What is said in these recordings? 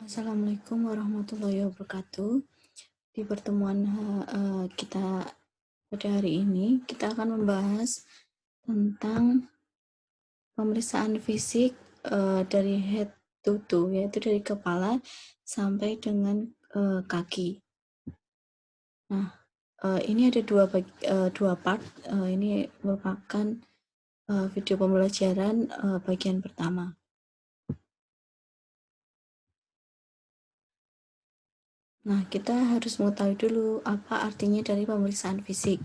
Assalamualaikum warahmatullahi wabarakatuh. Di pertemuan kita pada hari ini, kita akan membahas tentang pemeriksaan fisik dari head to toe, yaitu dari kepala sampai dengan kaki. Nah, ini ada dua part. Ini merupakan video pembelajaran bagian pertama. Nah, kita harus mengetahui dulu apa artinya dari pemeriksaan fisik.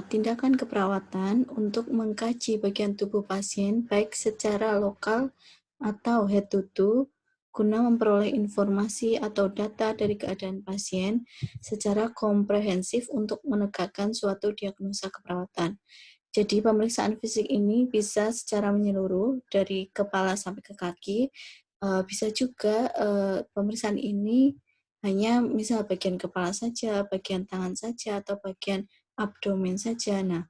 Tindakan keperawatan untuk mengkaji bagian tubuh pasien baik secara lokal atau head to toe guna memperoleh informasi atau data dari keadaan pasien secara komprehensif untuk menegakkan suatu diagnosa keperawatan. Jadi pemeriksaan fisik ini bisa secara menyeluruh dari kepala sampai ke kaki. Bisa juga pemeriksaan ini hanya misal bagian kepala saja, bagian tangan saja, atau bagian abdomen saja. Nah,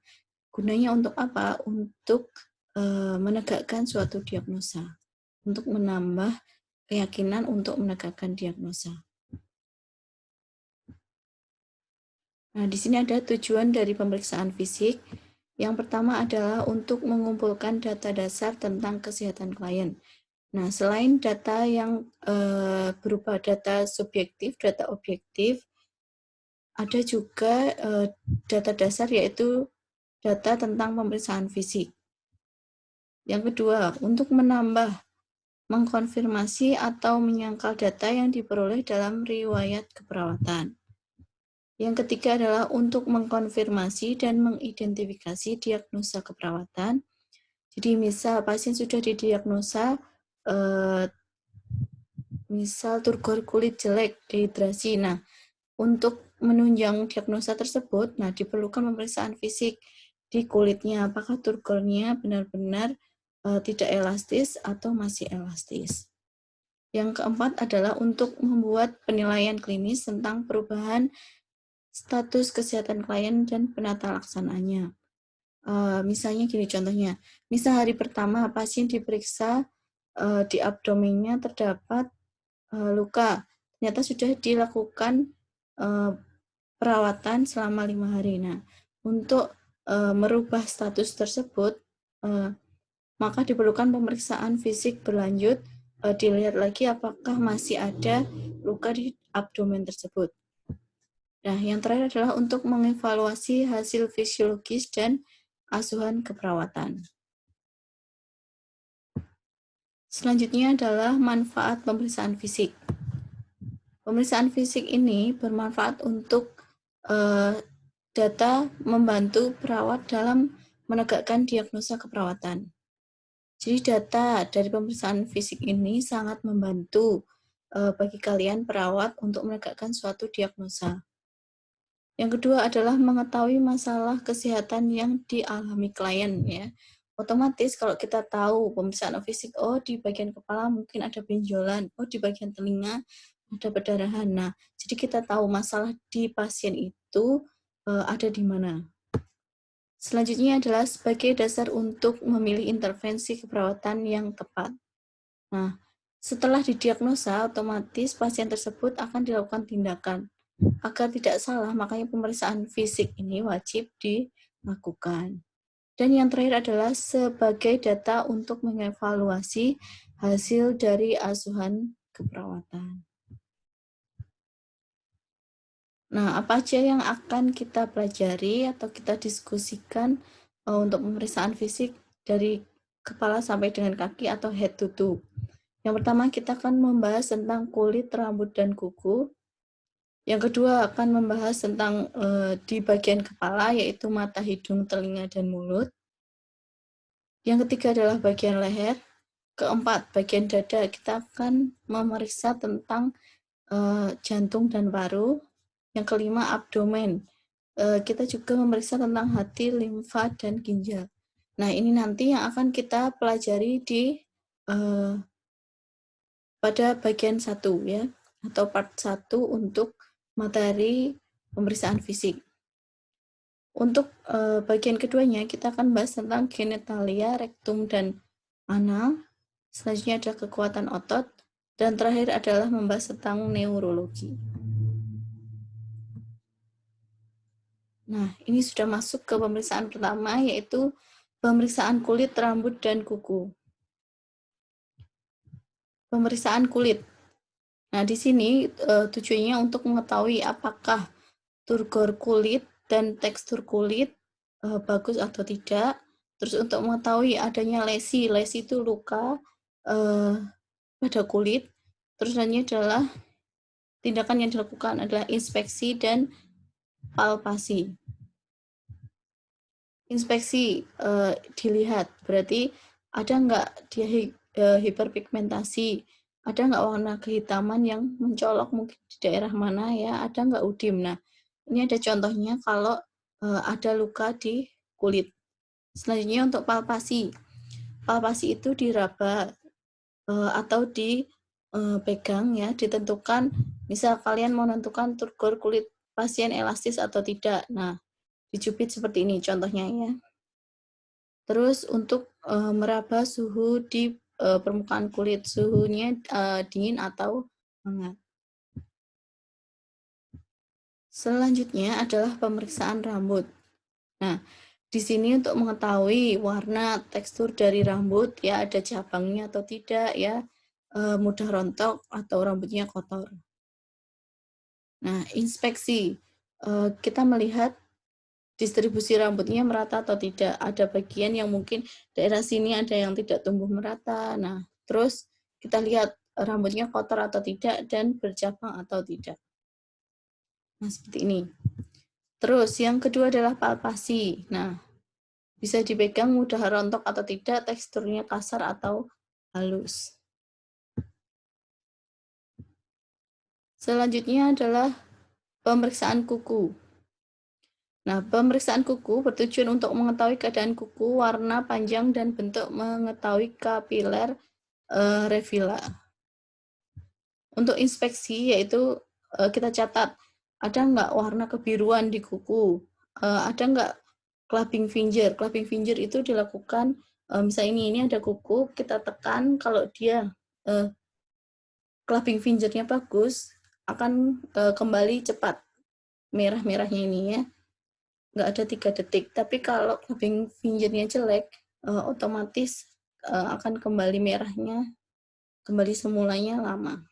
gunanya untuk apa? Untuk menegakkan suatu diagnosa, untuk menambah keyakinan untuk menegakkan diagnosa. Nah, di sini ada tujuan dari pemeriksaan fisik. Yang pertama adalah untuk mengumpulkan data dasar tentang kesehatan klien. Nah, selain data yang berupa data subjektif, data objektif, ada juga data dasar yaitu data tentang pemeriksaan fisik. Yang kedua, untuk menambah, mengkonfirmasi atau menyangkal data yang diperoleh dalam riwayat keperawatan. Yang ketiga adalah untuk mengkonfirmasi dan mengidentifikasi diagnosa keperawatan. Jadi misal pasien sudah didiagnosa misal turgor kulit jelek, dehidrasi. Nah, untuk menunjang diagnosa tersebut, nah diperlukan pemeriksaan fisik di kulitnya, apakah turgornya benar-benar tidak elastis atau masih elastis. Yang keempat adalah untuk membuat penilaian klinis tentang perubahan status kesehatan klien dan penata laksanaannya. Misalnya gini contohnya, misal hari pertama pasien diperiksa di abdomennya terdapat luka, ternyata sudah dilakukan perawatan selama 5 hari. Nah, untuk merubah status tersebut, maka diperlukan pemeriksaan fisik berlanjut, dilihat lagi apakah masih ada luka di abdomen tersebut. Nah, yang terakhir adalah untuk mengevaluasi hasil fisiologis dan asuhan keperawatan. Selanjutnya adalah manfaat pemeriksaan fisik. Pemeriksaan fisik ini bermanfaat untuk data membantu perawat dalam menegakkan diagnosa keperawatan. Jadi data dari pemeriksaan fisik ini sangat membantu bagi kalian perawat untuk menegakkan suatu diagnosa. Yang kedua adalah mengetahui masalah kesehatan yang dialami klien, ya. Otomatis kalau kita tahu pemeriksaan fisik, oh di bagian kepala mungkin ada benjolan, oh di bagian telinga ada perdarahan. Nah, jadi kita tahu masalah di pasien itu ada di mana. Selanjutnya adalah sebagai dasar untuk memilih intervensi keperawatan yang tepat. Nah, setelah didiagnosa, otomatis pasien tersebut akan dilakukan tindakan. Agar tidak salah, makanya pemeriksaan fisik ini wajib dilakukan. Dan yang terakhir adalah sebagai data untuk mengevaluasi hasil dari asuhan keperawatan. Nah, apa aja yang akan kita pelajari atau kita diskusikan untuk pemeriksaan fisik dari kepala sampai dengan kaki atau head to toe? Yang pertama, kita akan membahas tentang kulit, rambut, dan kuku. Yang kedua akan membahas tentang di bagian kepala, yaitu mata, hidung, telinga, dan mulut. Yang ketiga adalah bagian leher. Keempat, bagian dada. Kita akan memeriksa tentang jantung dan paru. Yang kelima, abdomen. Kita juga memeriksa tentang hati, limfa, dan ginjal. Nah, ini nanti yang akan kita pelajari di pada bagian 1, ya, atau part 1 untuk materi pemeriksaan fisik. Untuk bagian keduanya, kita akan bahas tentang genitalia, rektum, dan anal. Selanjutnya ada kekuatan otot, Dan terakhir adalah membahas tentang neurologi. Nah, ini sudah masuk ke pemeriksaan pertama, yaitu pemeriksaan kulit, rambut, dan kuku. Pemeriksaan kulit. Nah, di sini tujuannya untuk mengetahui apakah turgor kulit dan tekstur kulit bagus atau tidak. Terus untuk mengetahui adanya lesi itu luka pada kulit. Terus selanjutnya adalah tindakan yang dilakukan adalah inspeksi dan palpasi. Inspeksi dilihat, berarti ada nggak dia hiperpigmentasi, ada nggak warna kehitaman yang mencolok mungkin di daerah mana ya, ada nggak udim. Nah, ini ada contohnya kalau ada luka di kulit. Selanjutnya untuk palpasi. Palpasi itu diraba atau dipegang ya, ditentukan. Misal kalian mau menentukan turgor kulit pasien elastis atau tidak. Nah, dijepit seperti ini contohnya ya. Terus untuk meraba suhu di permukaan kulit, suhunya dingin atau hangat. Selanjutnya adalah pemeriksaan rambut. Nah, di sini untuk mengetahui warna, tekstur dari rambut, ya ada cabangnya atau tidak, ya mudah rontok atau rambutnya kotor. Nah, inspeksi, kita melihat distribusi rambutnya merata atau tidak. Ada bagian yang mungkin daerah sini ada yang tidak tumbuh merata. Nah, terus kita lihat rambutnya kotor atau tidak dan bercabang atau tidak. Nah, seperti ini. Terus yang kedua adalah palpasi. Nah, bisa dipegang mudah rontok atau tidak, teksturnya kasar atau halus. Selanjutnya adalah pemeriksaan kuku. Nah, pemeriksaan kuku bertujuan untuk mengetahui keadaan kuku, warna, panjang, dan bentuk, mengetahui kapiler revila. Untuk inspeksi yaitu kita catat ada nggak warna kebiruan di kuku, ada nggak clubbing finger. Clubbing finger itu dilakukan misalnya ini ada kuku, kita tekan, kalau dia clubbing fingernya bagus akan kembali cepat merah-merahnya ini ya, nggak ada 3 detik. Tapi kalau clubbing fingernya jelek otomatis akan kembali merahnya, kembali semulanya lama.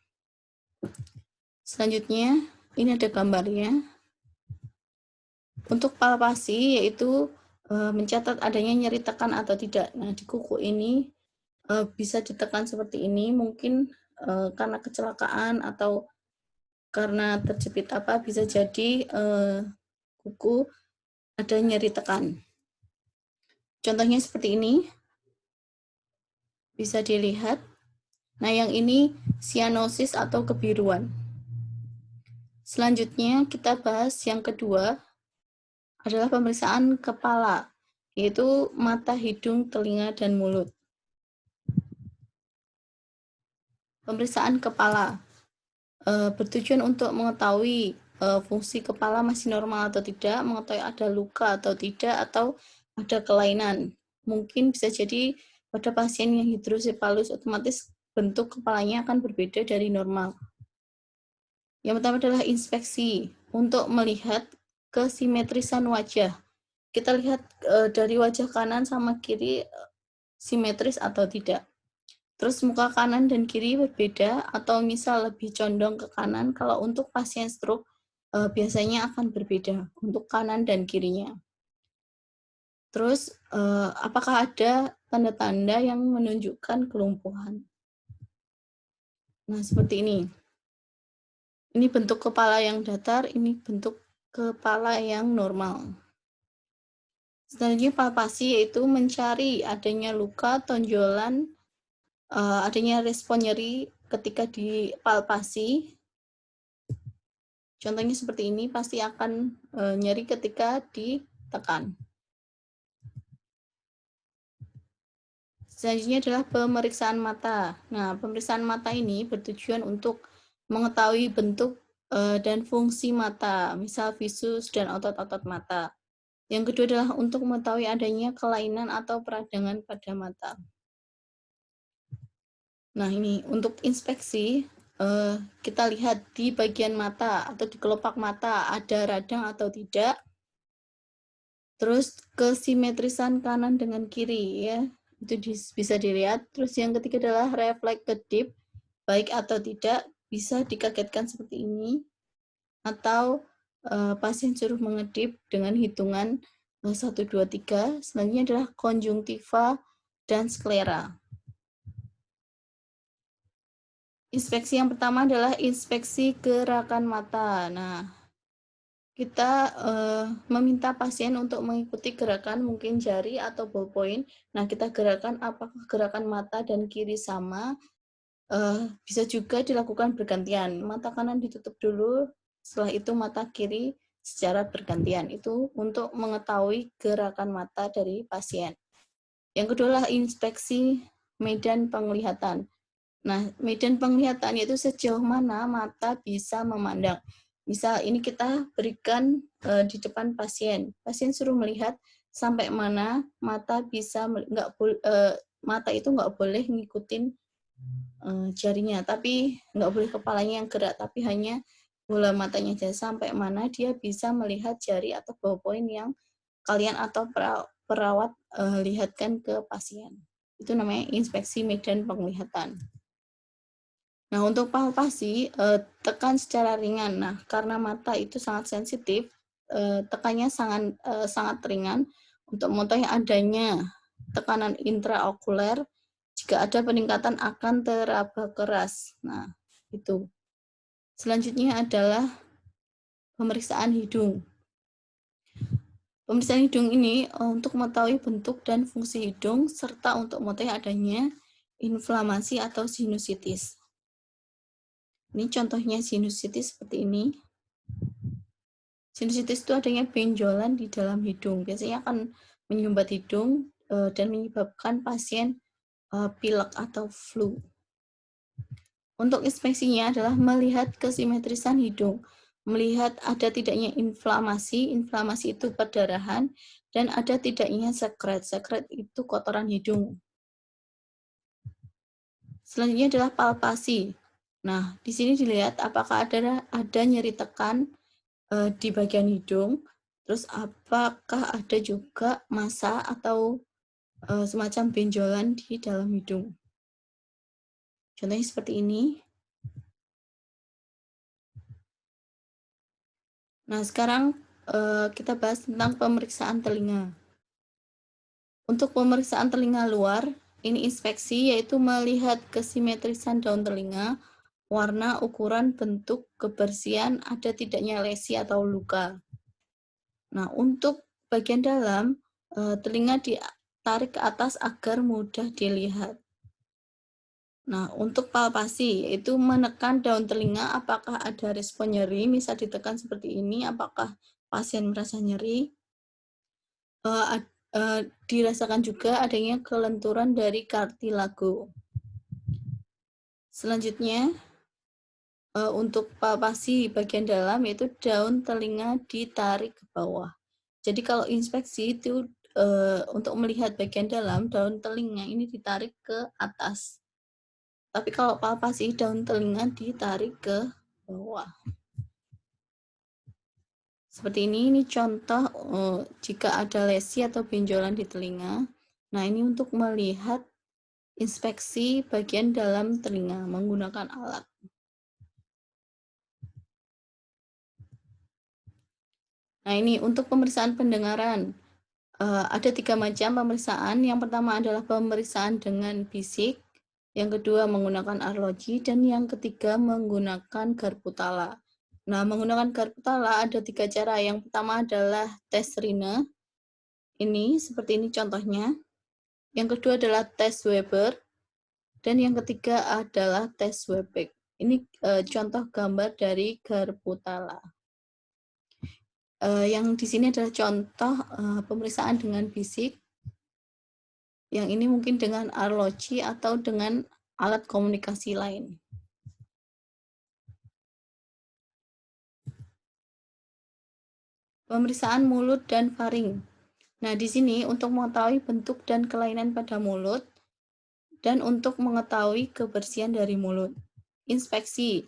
Selanjutnya, ini ada gambarnya. Untuk palpasi, yaitu mencatat adanya nyeri tekan atau tidak. Nah, di kuku ini bisa ditekan seperti ini, mungkin karena kecelakaan atau karena terjepit apa, bisa jadi kuku ada nyeri tekan. Contohnya seperti ini, bisa dilihat. Nah, yang ini sianosis atau kebiruan. Selanjutnya kita bahas yang kedua adalah pemeriksaan kepala, yaitu mata, hidung, telinga, dan mulut. Pemeriksaan kepala bertujuan untuk mengetahui fungsi kepala masih normal atau tidak, mengetahui ada luka atau tidak, atau ada kelainan. Mungkin bisa jadi pada pasien yang hidrosepalus otomatis bentuk kepalanya akan berbeda dari normal. Yang pertama adalah inspeksi untuk melihat kesimetrisan wajah. Kita lihat dari wajah kanan sama kiri simetris atau tidak. Terus muka kanan dan kiri berbeda atau misal lebih condong ke kanan. Kalau untuk pasien stroke biasanya akan berbeda untuk kanan dan kirinya. Terus apakah ada tanda-tanda yang menunjukkan kelumpuhan? Nah, seperti ini. Ini bentuk kepala yang datar, ini bentuk kepala yang normal. Selanjutnya palpasi, yaitu mencari adanya luka, tonjolan, adanya respon nyeri ketika dipalpasi. Contohnya seperti ini, pasti akan nyeri ketika ditekan. Selanjutnya adalah pemeriksaan mata. Nah, pemeriksaan mata ini bertujuan untuk mengetahui bentuk dan fungsi mata, misal visus dan otot-otot mata. Yang kedua adalah untuk mengetahui adanya kelainan atau peradangan pada mata. Nah, ini untuk inspeksi, kita lihat di bagian mata atau di kelopak mata ada radang atau tidak, terus kesimetrisan kanan dengan kiri ya, itu bisa dilihat. Terus yang ketiga adalah refleks kedip, baik atau tidak, bisa dikagetkan seperti ini, atau pasien suruh mengedip dengan hitungan 1, 2, 3. Selanjutnya adalah konjungtiva dan sklera. Inspeksi yang pertama adalah inspeksi gerakan mata. Nah, kita meminta pasien untuk mengikuti gerakan mungkin jari atau ballpoint. Nah, kita gerakan apakah gerakan mata dan kiri sama. Bisa juga dilakukan bergantian. Mata kanan ditutup dulu, setelah itu mata kiri secara bergantian. Itu untuk mengetahui gerakan mata dari pasien. Yang kedua adalah inspeksi medan penglihatan. Nah, medan penglihatan yaitu sejauh mana mata bisa memandang. Misal ini kita berikan di depan pasien. Pasien suruh melihat sampai mana mata bisa mata itu nggak boleh ngikutin jarinya, tapi nggak boleh kepalanya yang gerak, tapi hanya bola matanya aja sampai mana dia bisa melihat jari atau ballpoint yang kalian atau perawat lihatkan ke pasien. Itu namanya inspeksi medan penglihatan. Nah, untuk palpasi, tekan secara ringan. Nah, karena mata itu sangat sensitif, tekannya sangat ringan untuk mengetahui adanya tekanan intraokuler. Jika ada peningkatan akan teraba keras. Nah, itu. Selanjutnya adalah pemeriksaan hidung. Pemeriksaan hidung ini untuk mengetahui bentuk dan fungsi hidung serta untuk mengetahui adanya inflamasi atau sinusitis. Ini contohnya sinusitis seperti ini. Sinusitis itu adanya benjolan di dalam hidung. Biasanya akan menyumbat hidung dan menyebabkan pasien pilek atau flu. Untuk inspeksinya adalah melihat kesimetrisan hidung, melihat ada tidaknya inflamasi, inflamasi itu perdarahan, dan ada tidaknya sekret, sekret itu kotoran hidung. Selanjutnya adalah palpasi. Nah, di sini dilihat apakah ada nyeri tekan di bagian hidung, terus apakah ada juga massa atau semacam benjolan di dalam hidung. Contohnya seperti ini. Nah, sekarang kita bahas tentang pemeriksaan telinga. Untuk pemeriksaan telinga luar, ini inspeksi yaitu melihat kesimetrisan daun telinga, warna, ukuran, bentuk, kebersihan, ada tidaknya lesi atau luka. Nah, untuk bagian dalam, telinga ditarik ke atas agar mudah dilihat. Nah, untuk palpasi, yaitu menekan daun telinga apakah ada respon nyeri, misal ditekan seperti ini, apakah pasien merasa nyeri. Dirasakan juga adanya kelenturan dari kartilago. Selanjutnya, untuk palpasi bagian dalam, yaitu daun telinga ditarik ke bawah. Jadi kalau inspeksi itu untuk melihat bagian dalam, daun telinga ini ditarik ke atas. Tapi kalau palpasi, daun telinga ditarik ke bawah. Seperti ini contoh jika ada lesi atau benjolan di telinga. Nah, ini untuk melihat inspeksi bagian dalam telinga menggunakan alat. Nah, ini untuk pemeriksaan pendengaran. Ada 3 macam pemeriksaan. Yang pertama adalah pemeriksaan dengan bisik, yang kedua menggunakan arloji, dan yang ketiga menggunakan garpu tala. Nah, menggunakan garpu tala ada 3 cara. Yang pertama adalah tes Rine. Ini seperti ini contohnya. Yang kedua adalah tes Weber, dan yang ketiga adalah tes Webeck. Ini contoh gambar dari garpu tala. Yang di sini adalah contoh pemeriksaan dengan bisik. Yang ini mungkin dengan arloji atau dengan alat komunikasi lain. Pemeriksaan mulut dan faring. Nah, di sini untuk mengetahui bentuk dan kelainan pada mulut, dan untuk mengetahui kebersihan dari mulut. Inspeksi,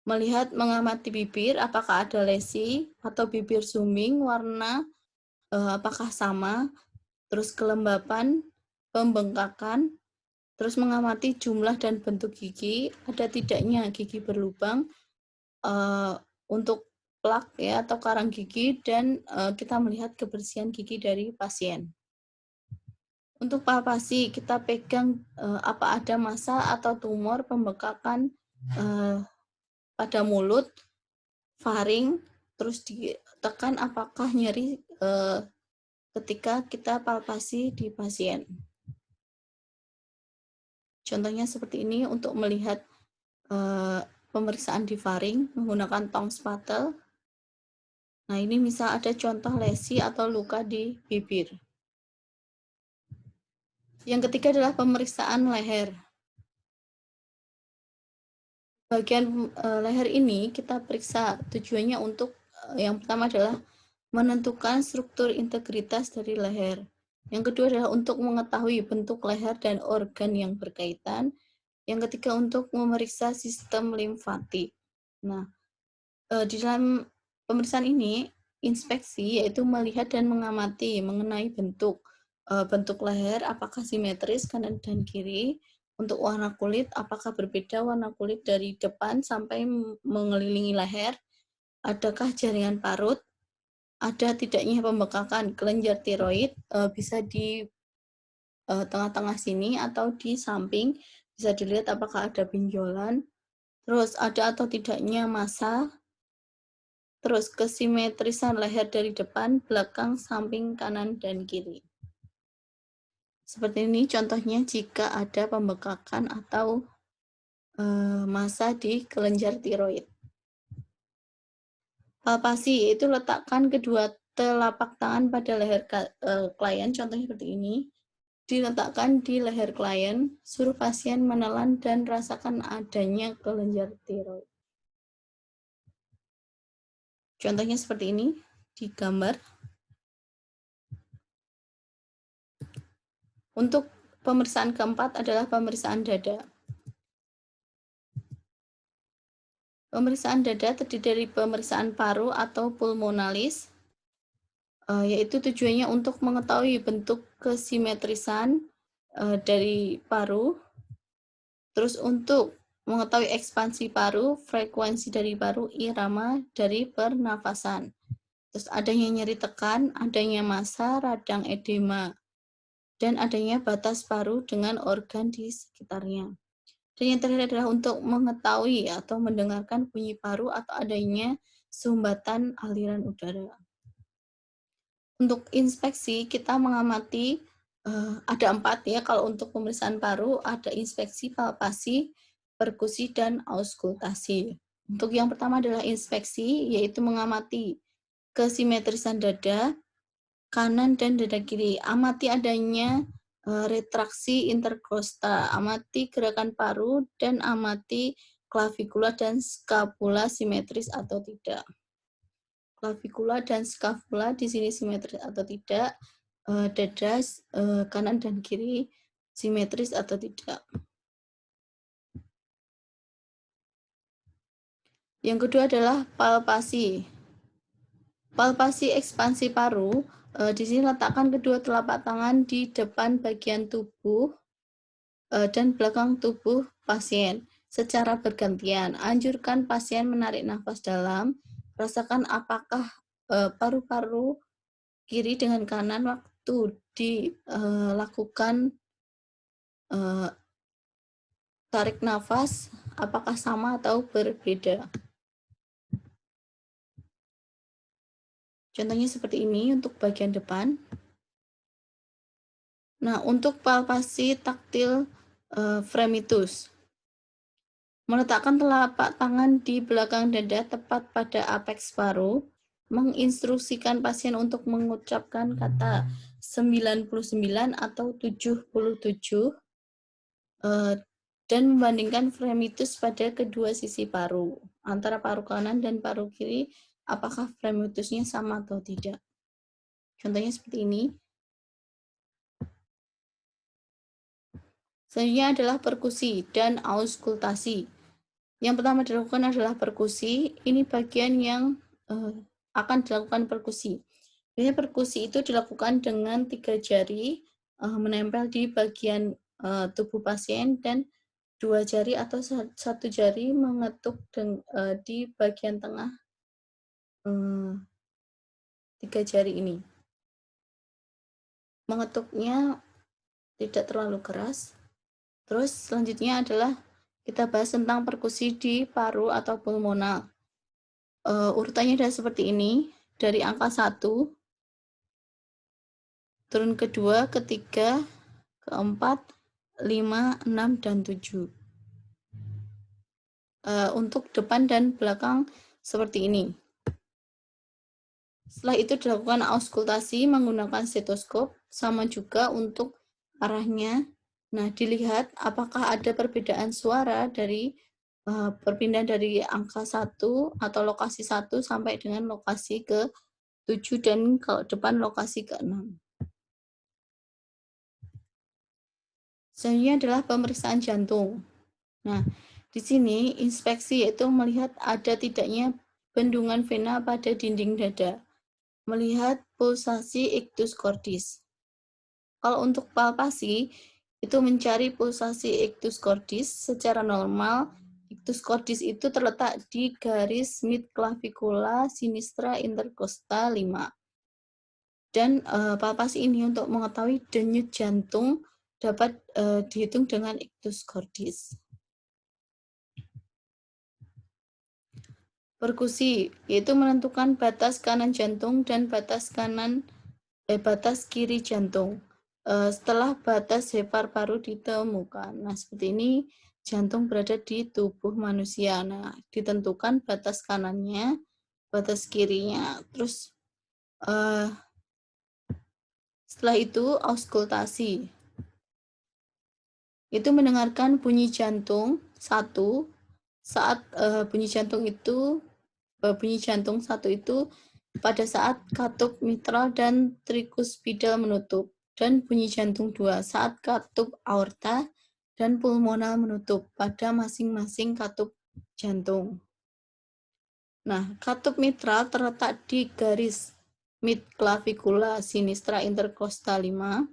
melihat mengamati bibir apakah ada lesi atau bibir zooming, warna apakah sama, terus kelembapan, pembengkakan, terus mengamati jumlah dan bentuk gigi, ada tidaknya gigi berlubang, untuk plak ya atau karang gigi, dan kita melihat kebersihan gigi dari pasien. Untuk palpasi, kita pegang apa ada massa atau tumor pembekakan pada mulut, faring, terus ditekan apakah nyeri ketika kita palpasi di pasien. Contohnya seperti ini untuk melihat pemeriksaan di faring menggunakan tong spatel. Nah, ini misal ada contoh lesi atau luka di bibir. Yang ketiga adalah pemeriksaan leher. Bagian leher ini kita periksa, tujuannya untuk yang pertama adalah menentukan struktur integritas dari leher. Yang kedua adalah untuk mengetahui bentuk leher dan organ yang berkaitan. Yang ketiga untuk memeriksa sistem limfatik. Nah, di dalam pemeriksaan ini, inspeksi yaitu melihat dan mengamati mengenai bentuk leher, apakah simetris kanan dan kiri. Untuk warna kulit, apakah berbeda warna kulit dari depan sampai mengelilingi leher. Adakah jaringan parut, ada tidaknya pembekakan kelenjar tiroid, bisa di tengah-tengah sini atau di samping, bisa dilihat apakah ada benjolan. Terus ada atau tidaknya massa, terus kesimetrisan leher dari depan, belakang, samping, kanan, dan kiri. Seperti ini contohnya jika ada pembekakan atau massa di kelenjar tiroid. Palpasi yaitu letakkan kedua telapak tangan pada leher klien, contohnya seperti ini. Diletakkan di leher klien, suruh pasien menelan dan rasakan adanya kelenjar tiroid. Contohnya seperti ini di gambar. Untuk pemeriksaan keempat adalah pemeriksaan dada. Pemeriksaan dada terdiri dari pemeriksaan paru atau pulmonalis, yaitu tujuannya untuk mengetahui bentuk kesimetrisan dari paru, terus untuk mengetahui ekspansi paru, frekuensi dari paru, irama dari pernafasan. Terus adanya nyeri tekan, adanya massa, radang edema, dan adanya batas paru dengan organ di sekitarnya. Dan yang terakhir adalah untuk mengetahui atau mendengarkan bunyi paru atau adanya sumbatan aliran udara. Untuk inspeksi, kita mengamati ada 4 ya. Kalau untuk pemeriksaan paru, ada inspeksi, palpasi, perkusi, dan auskultasi. Untuk yang pertama adalah inspeksi, yaitu mengamati kesimetrisan dada kanan dan dada kiri. Amati adanya retraksi interkosta, amati gerakan paru, dan amati klavikula dan skapula simetris atau tidak. Klavikula dan skapula di sini simetris atau tidak, dada kanan dan kiri simetris atau tidak. Yang kedua adalah palpasi. Palpasi ekspansi paru, di sini letakkan kedua telapak tangan di depan bagian tubuh dan belakang tubuh pasien secara bergantian. Anjurkan pasien menarik nafas dalam, rasakan apakah paru-paru kiri dengan kanan waktu dilakukan tarik nafas, apakah sama atau berbeda. Contohnya seperti ini untuk bagian depan. Nah, untuk palpasi taktil fremitus, meletakkan telapak tangan di belakang dada tepat pada apeks paru, menginstruksikan pasien untuk mengucapkan kata 99 atau 77, dan membandingkan fremitus pada kedua sisi paru, antara paru kanan dan paru kiri, apakah fremitusnya sama atau tidak. Contohnya seperti ini. Selanjutnya adalah perkusi dan auskultasi. Yang pertama dilakukan adalah perkusi. Ini bagian yang akan dilakukan perkusi. Biasanya perkusi itu dilakukan dengan 3 jari menempel di bagian tubuh pasien dan 2 jari atau 1 jari mengetuk di bagian tengah 3 jari ini. Mengetuknya tidak terlalu keras. Terus selanjutnya adalah kita bahas tentang perkusi di paru atau pulmonal. Urutannya adalah seperti ini, dari angka 1, turun ke 2, ke 3, ke 4, 5, 6, dan 7. Untuk depan dan belakang seperti ini. Setelah itu dilakukan auskultasi menggunakan stetoskop, sama juga untuk arahnya. Nah, dilihat apakah ada perbedaan suara dari perpindahan dari angka 1 atau lokasi 1 sampai dengan lokasi ke 7 dan kalau depan lokasi ke 6. Selanjutnya adalah pemeriksaan jantung. Nah, di sini inspeksi yaitu melihat ada tidaknya bendungan vena pada dinding dada, melihat pulsasi ictus cordis. Kalau untuk palpasi, itu mencari pulsasi ictus cordis secara normal. Ictus cordis itu terletak di garis mid clavicula sinistra intercostal 5. Dan palpasi ini untuk mengetahui denyut jantung dapat dihitung dengan ictus cordis. Perkusi yaitu menentukan batas kanan jantung dan batas kiri jantung. Setelah batas hepar paru ditemukan. Nah, seperti ini jantung berada di tubuh manusia. Nah, ditentukan batas kanannya, batas kirinya. Terus setelah itu auskultasi. Itu mendengarkan bunyi jantung satu saat bunyi jantung satu itu pada saat katup mitral dan trikuspidal menutup, dan bunyi jantung 2 saat katup aorta dan pulmonal menutup pada masing-masing katup jantung. Nah, katup mitral terletak di garis mid clavicula sinistra intercostal 5.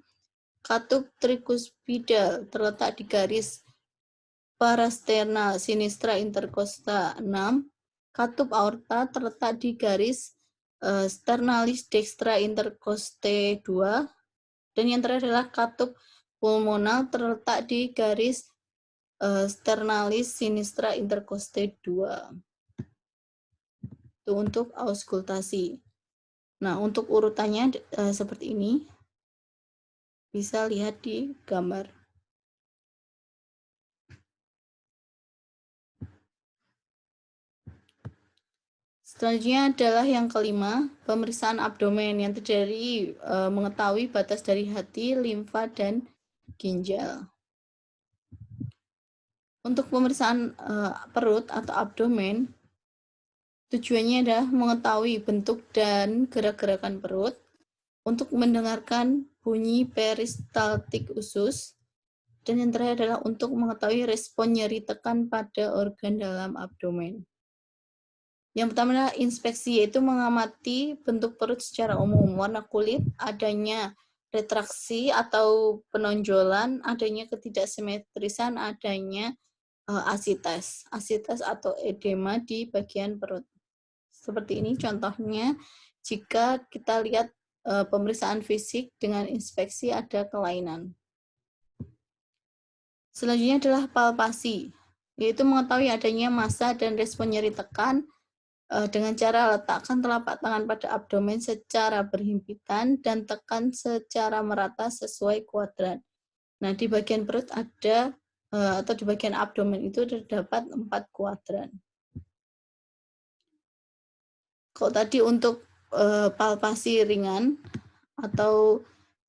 Katup trikuspidal terletak di garis parasternal sinistra intercosta 6. Katup aorta terletak di garis sternalis dextra intercoste 2. Dan yang terakhir adalah katup pulmonal terletak di garis sternalis sinistra intercoste 2. Itu untuk auskultasi. Nah, untuk urutannya seperti ini. Bisa lihat di gambar. Selanjutnya adalah yang kelima, pemeriksaan abdomen yang terdiri mengetahui batas dari hati, limfa, dan ginjal. Untuk pemeriksaan perut atau abdomen, tujuannya adalah mengetahui bentuk dan gerak-gerakan perut, untuk mendengarkan bunyi peristaltik usus, dan yang terakhir adalah untuk mengetahui respon nyeri tekan pada organ dalam abdomen. Yang pertama adalah inspeksi, yaitu mengamati bentuk perut secara umum, warna kulit, adanya retraksi atau penonjolan, adanya ketidaksimetrisan, adanya asites atau edema di bagian perut. Seperti ini contohnya, jika kita lihat pemeriksaan fisik dengan inspeksi ada kelainan. Selanjutnya adalah palpasi, yaitu mengetahui adanya massa dan respon nyeri tekan dengan cara letakkan telapak tangan pada abdomen secara berhimpitan dan tekan secara merata sesuai kuadran. Nah, di bagian perut ada atau di bagian abdomen itu terdapat 4 kuadran. Kalau tadi untuk palpasi ringan atau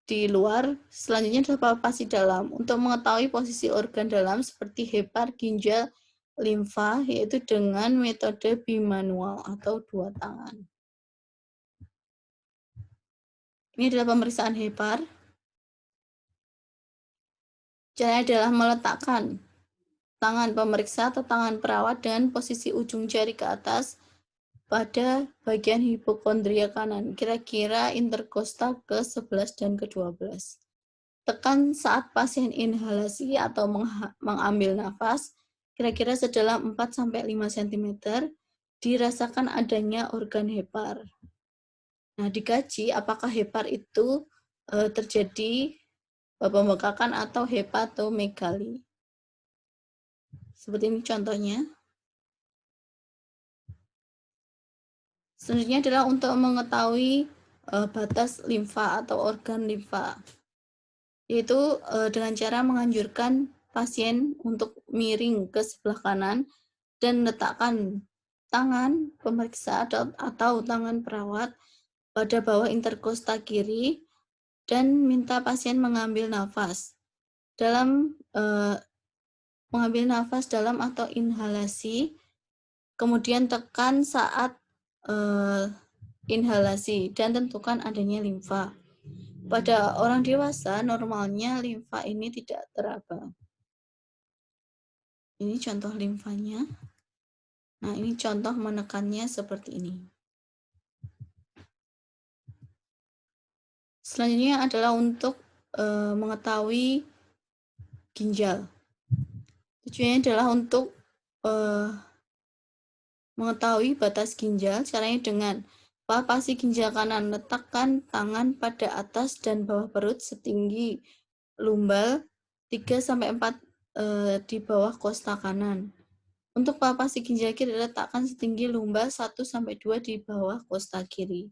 di luar, selanjutnya adalah palpasi dalam untuk mengetahui posisi organ dalam seperti hepar, ginjal, limfa, yaitu dengan metode bimanual atau 2 tangan. Ini adalah pemeriksaan hepar. Caranya adalah meletakkan tangan pemeriksa atau tangan perawat dengan posisi ujung jari ke atas pada bagian hipokondria kanan, kira-kira interkostal ke-11 dan ke-12. Tekan saat pasien inhalasi atau mengambil nafas, kira-kira sedalam 4-5 cm, dirasakan adanya organ hepar. Nah, dikaji apakah hepar itu terjadi pembengkakan atau hepatomegali. Seperti ini contohnya. Selanjutnya adalah untuk mengetahui batas limfa atau organ limfa, yaitu dengan cara menganjurkan pasien untuk miring ke sebelah kanan dan letakkan tangan pemeriksa atau tangan perawat pada bawah interkosta kiri dan minta pasien mengambil nafas. Dalam mengambil nafas dalam atau inhalasi, kemudian tekan saat inhalasi dan tentukan adanya limfa. Pada orang dewasa, normalnya limfa ini tidak teraba. Ini contoh limfanya. Nah, ini contoh menekannya seperti ini. Selanjutnya adalah untuk mengetahui ginjal. Tujuannya adalah untuk mengetahui batas ginjal. Caranya dengan palpasi ginjal kanan, letakkan tangan pada atas dan bawah perut setinggi lumbal 3-4 di bawah kosta kanan. Untuk palpasi ginjal kiri, letakkan setinggi lumbal 1-2 di bawah kosta kiri.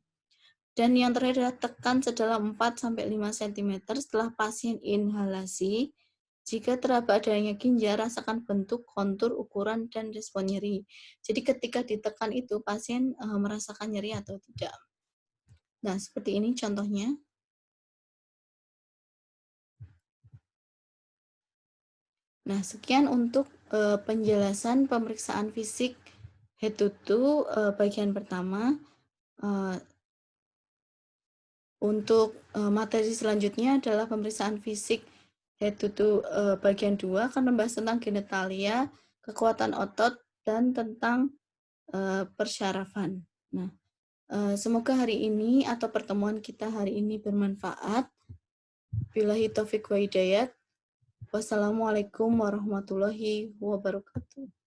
Dan yang terakhir adalah tekan sedalam 4-5 cm setelah pasien inhalasi. Jika teraba adanya ginjal, rasakan bentuk, kontur, ukuran, dan respon nyeri. Jadi ketika ditekan itu, pasien merasakan nyeri atau tidak. Nah, seperti ini contohnya. Nah, sekian untuk penjelasan pemeriksaan fisik head to toe bagian pertama. Untuk materi selanjutnya adalah pemeriksaan fisik head to toe bagian 2 akan membahas tentang genitalia, kekuatan otot, dan tentang persyarafan. Nah, semoga hari ini atau pertemuan kita hari ini bermanfaat. Billahi taufiq wa hidayat. Wassalamualaikum warahmatullahi wabarakatuh.